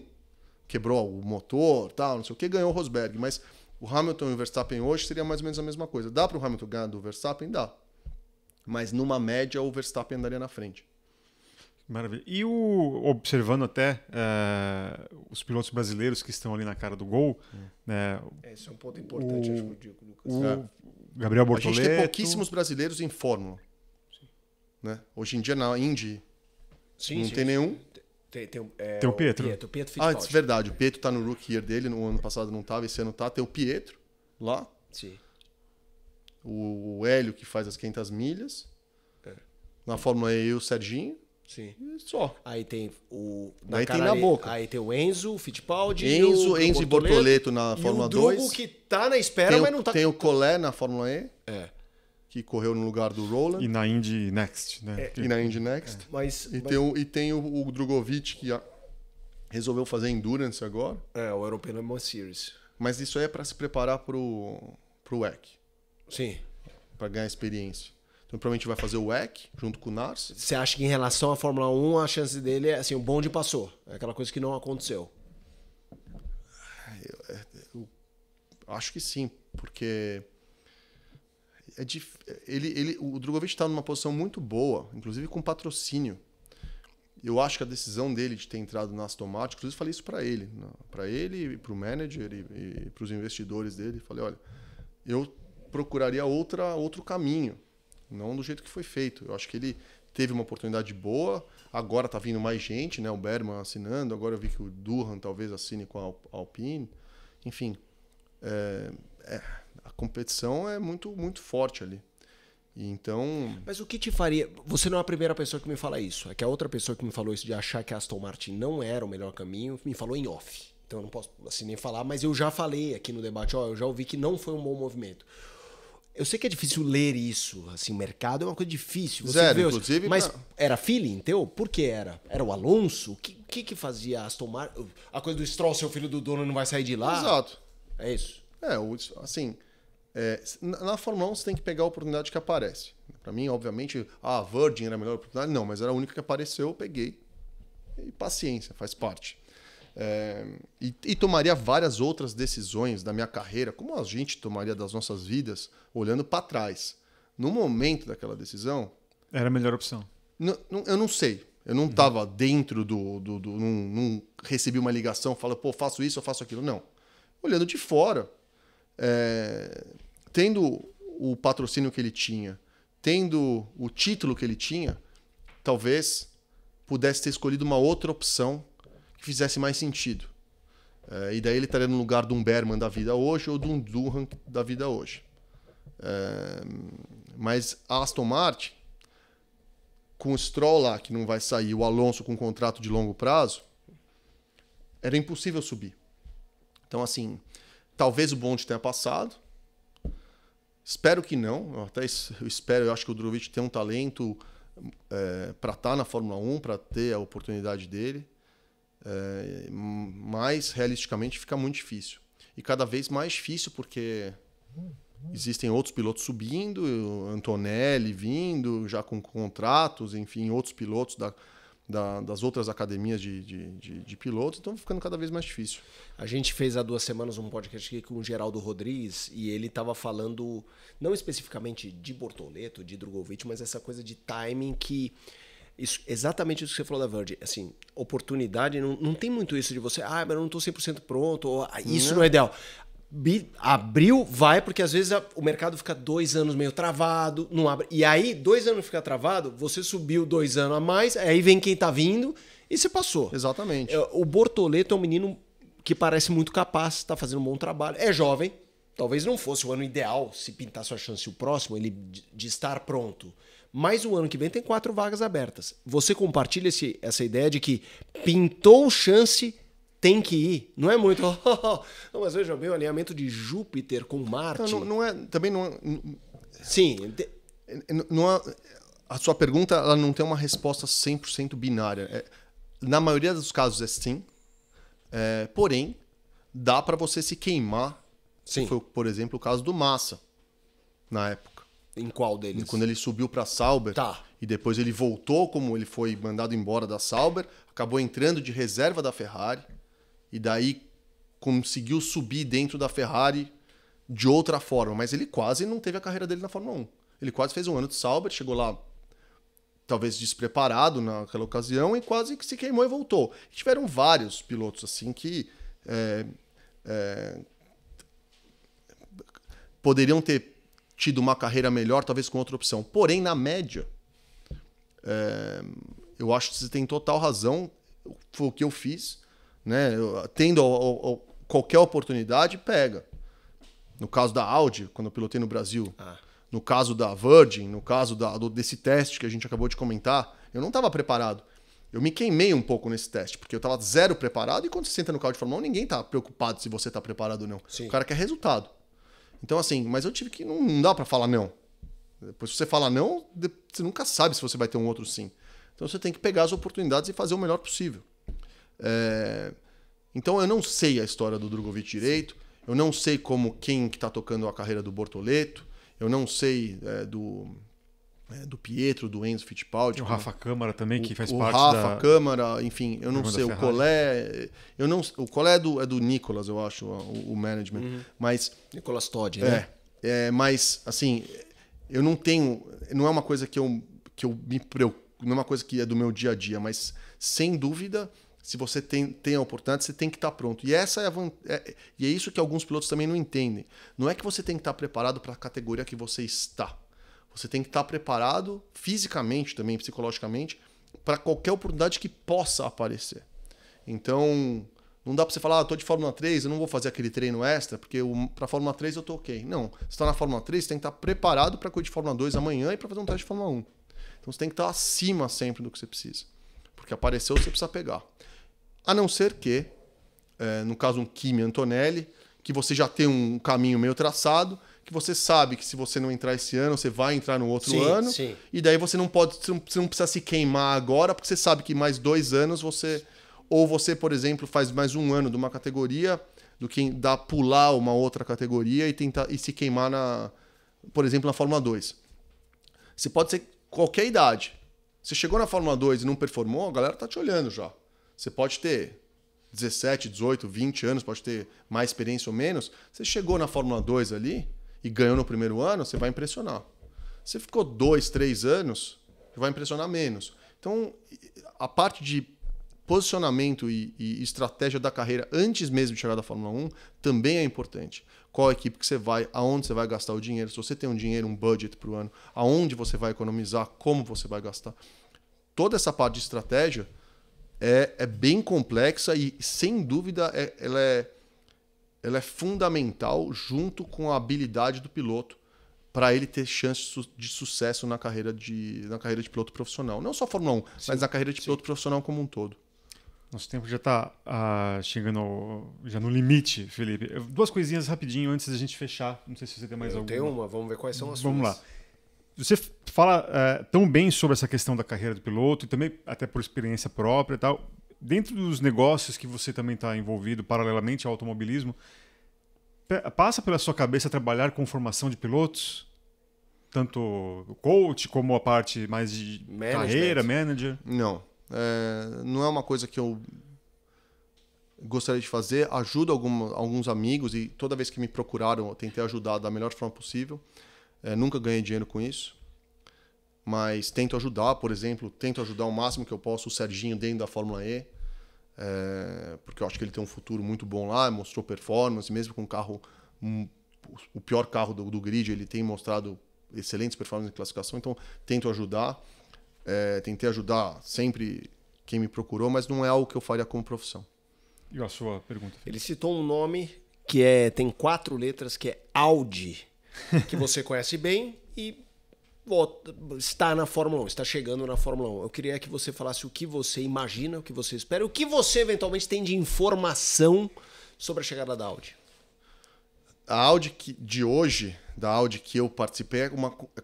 Quebrou o motor, tal, não sei o que, ganhou o Rosberg. Mas o Hamilton e o Verstappen hoje seria mais ou menos a mesma coisa. Dá para o Hamilton ganhar do Verstappen? Dá. Mas numa média o Verstappen andaria na frente. Maravilha. E observando até os pilotos brasileiros que estão ali na cara do gol... Né, esse é um ponto importante, acho que o Lucas. O Gabriel Bortoleto... A gente tem pouquíssimos brasileiros em Fórmula. Né? Hoje em dia na Indy não tem nenhum. Tem o Pietro. O Pietro Fittipaldi. É verdade. O Pietro tá no rookie year dele. No ano passado não tava, esse ano tá. Tem o Pietro lá. Sim. O Hélio, que faz as 500 milhas. Na Fórmula E, o Serginho. Sim. E só. Aí tem Aí tem na boca. Aí tem o Enzo, o Fittipaldi. Enzo e Bortoleto na Fórmula 2. O Drugo que tá na espera, mas não tá... Tem o Collet na Fórmula E. Que correu no lugar do Roland. E na Indy Next, né? E na Indy Next. Tem o Drogovic, que resolveu fazer Endurance agora. O European Le Mans Series. Mas isso aí é para se preparar pro WEC. Sim. Para ganhar experiência. Então provavelmente vai fazer o WEC junto com o Nars. Você acha que em relação à Fórmula 1 a chance dele é assim, o bonde passou? É aquela coisa que não aconteceu. Eu acho que sim, porque... o Drogovic está numa posição muito boa, inclusive com patrocínio. Eu acho que a decisão dele de ter entrado na Aston Martin, inclusive falei isso para ele e para o manager e para os investidores dele. Falei, olha, eu procuraria outro caminho, não do jeito que foi feito. Eu acho que ele teve uma oportunidade boa, agora está vindo mais gente, né? O Berman assinando, agora eu vi que o Durham talvez assine com a Alpine. Enfim, a competição é muito, muito forte ali. Então... Mas o que te faria... Você não é a primeira pessoa que me fala isso. É que a outra pessoa que me falou isso de achar que a Aston Martin não era o melhor caminho me falou em off. então eu não posso assim nem falar, mas eu já falei aqui no debate, eu já ouvi que não foi um bom movimento. Eu sei que é difícil ler isso, assim, o mercado é uma coisa difícil. Você Zero, vê, inclusive. mas era feeling teu? Por que era? Era o Alonso? O que fazia a Aston Martin? A coisa do Stroll, seu filho do dono, não vai sair de lá? Exato. É isso? Assim, na Fórmula 1 você tem que pegar a oportunidade que aparece. Para mim, obviamente, a Virgin era a melhor oportunidade. Não, mas era a única que apareceu, eu peguei. E paciência, faz parte. E tomaria várias outras decisões da minha carreira, como a gente tomaria das nossas vidas, olhando para trás. No momento daquela decisão... Era a melhor opção. Eu não sei. Eu não estava dentro não recebi uma ligação, fala, pô, faço isso, eu faço aquilo. Não. Olhando de fora, tendo o patrocínio que ele tinha, tendo o título que ele tinha, talvez pudesse ter escolhido uma outra opção que fizesse mais sentido. E daí ele estaria no lugar de um Berman da vida hoje ou de um Durham da vida hoje. Mas a Aston Martin, com o Stroll lá, que não vai sair, o Alonso com um contrato de longo prazo, era impossível subir. Então, assim, talvez o bonde tenha passado. Espero que não. Eu acho que o Drugovich tem um talento para estar na Fórmula 1, para ter a oportunidade dele. Mas, realisticamente, fica muito difícil. E cada vez mais difícil porque existem outros pilotos subindo, Antonelli vindo, já com contratos, enfim, outros pilotos das outras academias de pilotos, então ficando cada vez mais difícil. A gente fez há 2 semanas um podcast aqui com o Geraldo Rodrigues e ele estava falando, não especificamente de Bortoleto, de Drugovich, mas essa coisa de timing que... exatamente isso que você falou da Virgin. Assim, oportunidade, não tem muito isso de você, mas eu não estou 100% pronto, ou isso não é ideal. Abriu, vai, porque às vezes o mercado fica 2 anos meio travado, não abre. E aí, 2 anos fica travado, você subiu 2 anos a mais, aí vem quem tá vindo e você passou. Exatamente. O Bortoleto é um menino que parece muito capaz, tá fazendo um bom trabalho, é jovem, talvez não fosse o ano ideal, se pintasse a chance o próximo, ele de estar pronto. Mas o ano que vem tem 4 vagas abertas. Você compartilha essa ideia de que pintou chance, tem que ir. Não é muito... não, mas veja bem, o alinhamento de Júpiter com Marte... Não é... Também não é... Sim. Não é, a sua pergunta ela não tem uma resposta 100% binária. Na maioria dos casos é sim. Porém, dá para você se queimar. Sim. Foi, por exemplo, o caso do Massa, na época. Em qual deles? Quando ele subiu para a Sauber e depois ele voltou, como ele foi mandado embora da Sauber, acabou entrando de reserva da Ferrari e daí conseguiu subir dentro da Ferrari de outra forma. Mas ele quase não teve a carreira dele na Fórmula 1. Ele quase fez um ano de Sauber, chegou lá talvez despreparado naquela ocasião e quase que se queimou e voltou. E tiveram vários pilotos assim que poderiam ter tido uma carreira melhor, talvez com outra opção. Porém, na média, eu acho que você tem total razão. Foi o que eu fiz. Né? Tendo qualquer oportunidade, pega. No caso da Audi, quando eu pilotei no Brasil, no caso da Virgin, no caso desse teste que a gente acabou de comentar, eu não estava preparado. Eu me queimei um pouco nesse teste, porque eu estava zero preparado, e quando você senta no carro de Fórmula 1, ninguém está preocupado se você está preparado ou não. Sim. O cara quer resultado. Então, assim, mas eu tive que... Não dá para falar não. Depois, se você falar não, você nunca sabe se você vai ter um outro sim. Então, você tem que pegar as oportunidades e fazer o melhor possível. Então, eu não sei a história do Drugovich direito. Eu não sei quem que está tocando a carreira do Bortoleto. Eu não sei do Pietro, do Enzo Fittipaldi. O Rafa Câmara também, que faz o parte Rafa Câmara, enfim, eu não sei. O Collet... O Collet é do Nicolas, eu acho, o management. Uhum. Mas... Nicolas Todd, né? Mas, assim, eu não tenho... Não é uma coisa que eu me preocupo, não é uma coisa que é do meu dia a dia, mas, sem dúvida, se você tem a oportunidade, você tem que estar pronto. E essa e é isso que alguns pilotos também não entendem. Não é que você tem que estar preparado para a categoria que você está. Você tem que estar preparado fisicamente também, psicologicamente, para qualquer oportunidade que possa aparecer. Então, não dá para você falar, estou de Fórmula 3, eu não vou fazer aquele treino extra, porque para a Fórmula 3 eu estou ok. Não, você está na Fórmula 3, você tem que estar preparado para correr de Fórmula 2 amanhã e para fazer um teste de Fórmula 1. Então, você tem que estar acima sempre do que você precisa. Porque apareceu, você precisa pegar. A não ser que no caso um Kimi Antonelli, que você já tem um caminho meio traçado, que você sabe que se você não entrar esse ano, você vai entrar no outro ano, e daí você não precisa se queimar agora, porque você sabe que mais 2 anos ou você, por exemplo, faz mais 1 ano de uma categoria, do que dá pular uma outra categoria e se queimar, por exemplo, na Fórmula 2. Você pode ser qualquer idade. Você chegou na Fórmula 2 e não performou, a galera tá te olhando já. Você pode ter 17, 18, 20 anos, pode ter mais experiência ou menos. Você chegou na Fórmula 2 ali e ganhou no primeiro ano, você vai impressionar. Você ficou 2, 3 anos, vai impressionar menos. Então, a parte de posicionamento e estratégia da carreira antes mesmo de chegar da Fórmula 1 também é importante. Qual equipe que você vai, aonde você vai gastar o dinheiro, se você tem um dinheiro, um budget para o ano, aonde você vai economizar, como você vai gastar. Toda essa parte de estratégia é bem complexa e, sem dúvida, ela é fundamental junto com a habilidade do piloto para ele ter chance de sucesso na carreira de piloto profissional. Não só Fórmula 1, mas na carreira de piloto profissional como um todo. Nosso tempo já está chegando já no limite, Felipe. 2 coisinhas rapidinho antes da gente fechar. Não sei se você tem mais alguma. Tem uma, vamos ver quais são as Vamos suas. lá. Você fala tão bem sobre essa questão da carreira do piloto e também até por experiência própria e tal. Dentro dos negócios que você também está envolvido paralelamente ao automobilismo, passa pela sua cabeça trabalhar com formação de pilotos? Tanto o coach como a parte mais de carreira, manager? Não. Não é uma coisa que eu gostaria de fazer. Ajudo alguns amigos e toda vez que me procuraram eu tentei ajudar da melhor forma possível. Nunca ganhei dinheiro com isso, mas tento ajudar, por exemplo, o máximo que eu posso o Serginho dentro da Fórmula E, porque eu acho que ele tem um futuro muito bom lá, mostrou performance, mesmo com o carro, o pior carro do grid, ele tem mostrado excelentes performances em classificação, então tento ajudar, tentei ajudar sempre quem me procurou, mas não é algo que eu faria como profissão. E a sua pergunta? Ele citou um nome que tem 4 letras, que é Audi, que você conhece bem e está na Fórmula 1, está chegando na Fórmula 1. Eu queria que você falasse o que você imagina, o que você espera, o que você eventualmente tem de informação sobre a chegada da Audi. A Audi de hoje, da Audi que eu participei, é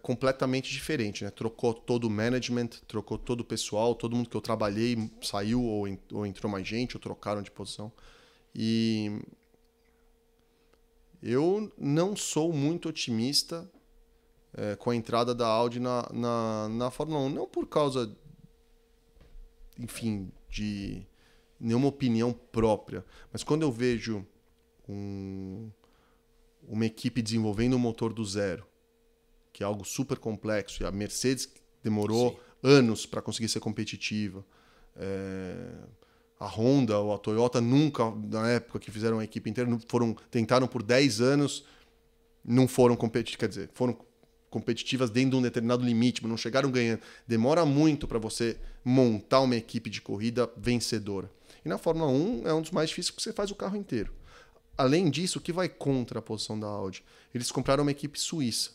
completamente diferente, né? Trocou todo o management, trocou todo o pessoal, todo mundo que eu trabalhei saiu ou entrou mais gente, ou trocaram de posição. E eu não sou muito otimista com a entrada da Audi na Fórmula 1. Não por causa, enfim, de nenhuma opinião própria. Mas quando eu vejo uma equipe desenvolvendo um motor do zero, que é algo super complexo, e a Mercedes demorou anos para conseguir ser competitiva, a Honda ou a Toyota nunca, na época que fizeram a equipe inteira, tentaram por 10 anos, não foram competitivas, quer dizer, foram competitivas dentro de um determinado limite, mas não chegaram ganhando. Demora muito para você montar uma equipe de corrida vencedora. E na Fórmula 1 é um dos mais difíceis porque você faz o carro inteiro. Além disso, o que vai contra a posição da Audi? Eles compraram uma equipe suíça.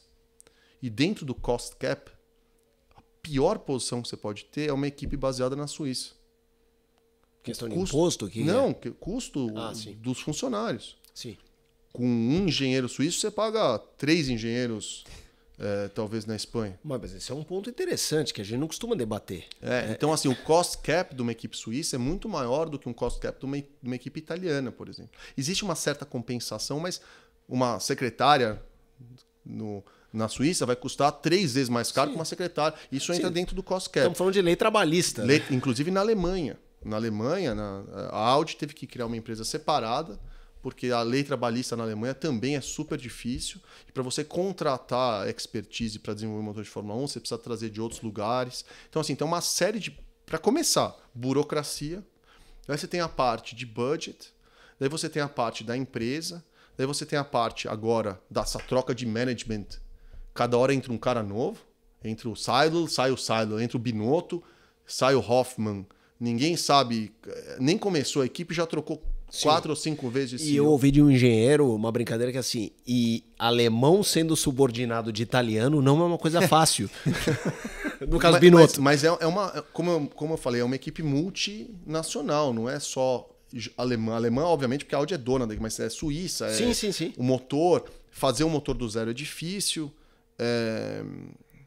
E dentro do cost cap, a pior posição que você pode ter é uma equipe baseada na Suíça. Questão de imposto? Não, custo dos funcionários. Sim. Com um engenheiro suíço, você paga 3 engenheiros, talvez, na Espanha. Mas esse é um ponto interessante que a gente não costuma debater. Então, assim, o cost cap de uma equipe suíça é muito maior do que um cost cap de uma equipe italiana, por exemplo. Existe uma certa compensação, mas uma secretária na Suíça vai custar 3 vezes mais caro que uma secretária. Isso entra dentro do cost cap. Estamos falando de lei trabalhista. Inclusive na Alemanha. Na Alemanha, a Audi teve que criar uma empresa separada, porque a lei trabalhista na Alemanha também é super difícil. E para você contratar expertise para desenvolver motor de Fórmula 1, você precisa trazer de outros lugares. Então, assim, tem uma série de... Para começar, burocracia. Daí você tem a parte de budget. Daí você tem a parte da empresa. Daí você tem a parte agora dessa troca de management. Cada hora entra um cara novo. Entra o Seidl, sai o Seidl. Entra o Binotto, sai o Hoffman. Ninguém sabe... Nem começou a equipe, já trocou 4 ou 5 vezes. E eu ouvi de um engenheiro uma brincadeira que é assim, e alemão sendo subordinado de italiano não é uma coisa fácil. No caso Binotto. Mas como eu falei, é uma equipe multinacional, não é só alemã. Alemã, obviamente, porque a Audi é dona daqui, mas é suíça. Sim. O motor, fazer um motor do zero é difícil.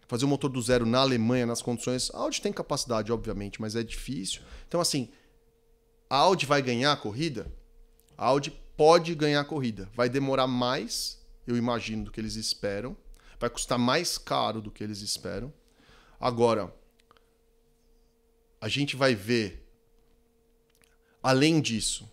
Fazer um motor do zero na Alemanha, nas condições... A Audi tem capacidade, obviamente, mas é difícil. Então, assim, a Audi vai ganhar a corrida? A Audi pode ganhar a corrida. Vai demorar mais, eu imagino, do que eles esperam. Vai custar mais caro do que eles esperam. Agora, a gente vai ver, além disso,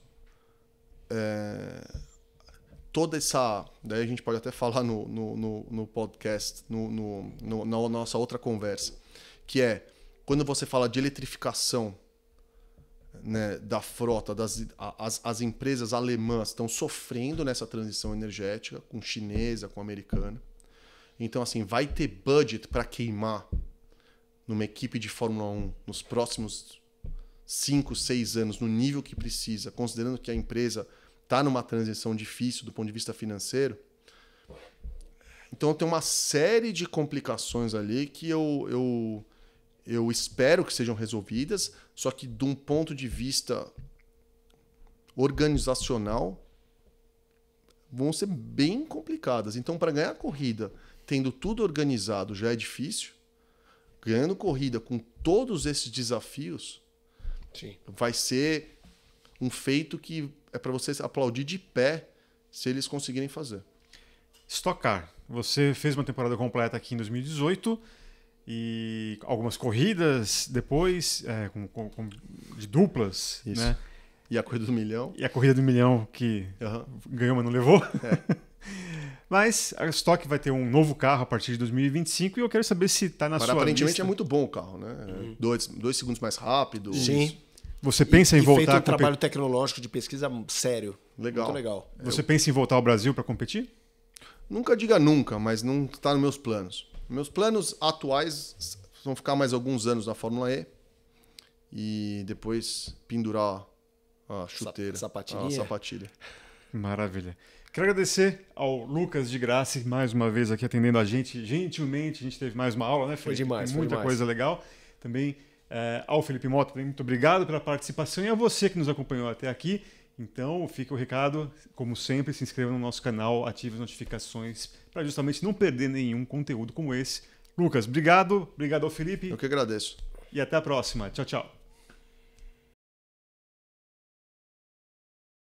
toda essa... Daí a gente pode até falar no podcast, na nossa outra conversa, que é quando você fala de eletrificação, né, da frota, as empresas alemãs estão sofrendo nessa transição energética, com chinesa, com americana. Então, assim, vai ter budget para queimar numa equipe de Fórmula 1 nos próximos 5, 6 anos, no nível que precisa, considerando que a empresa está numa transição difícil do ponto de vista financeiro. Então, tem uma série de complicações ali que eu espero que sejam resolvidas, só que de um ponto de vista organizacional vão ser bem complicadas. Então, para ganhar a corrida, tendo tudo organizado, já é difícil. Ganhando corrida com todos esses desafios, Sim. vai ser um feito que é para vocês aplaudir de pé se eles conseguirem fazer. Stock Car, você fez uma temporada completa aqui em 2018 e algumas corridas depois de duplas, Isso. né? E a corrida do milhão? E a corrida do milhão que ganhou, mas não levou. Mas a Stock vai ter um novo carro a partir de 2025 e eu quero saber se está na sua lista. Aparentemente é muito bom o carro, né? 2 segundos mais rápido. Sim. Você pensa em voltar feito a trabalho tecnológico de pesquisa sério. Legal. Muito legal. Você pensa em voltar ao Brasil para competir? Nunca diga nunca, mas não está nos meus planos. Meus planos atuais vão ficar mais alguns anos na Fórmula E e depois pendurar a chuteira, sapatilha. a sapatilha. Maravilha. Quero agradecer ao Lucas de Grassi mais uma vez aqui atendendo a gente gentilmente. A gente teve mais uma aula, né, Felipe? Foi demais. Muita coisa legal. Também ao Felipe Mota, muito obrigado pela participação e a você que nos acompanhou até aqui. Então, fica o recado, como sempre, se inscreva no nosso canal, ative as notificações para justamente não perder nenhum conteúdo como esse. Lucas, obrigado. Obrigado ao Felipe. Eu que agradeço. E até a próxima. Tchau, tchau.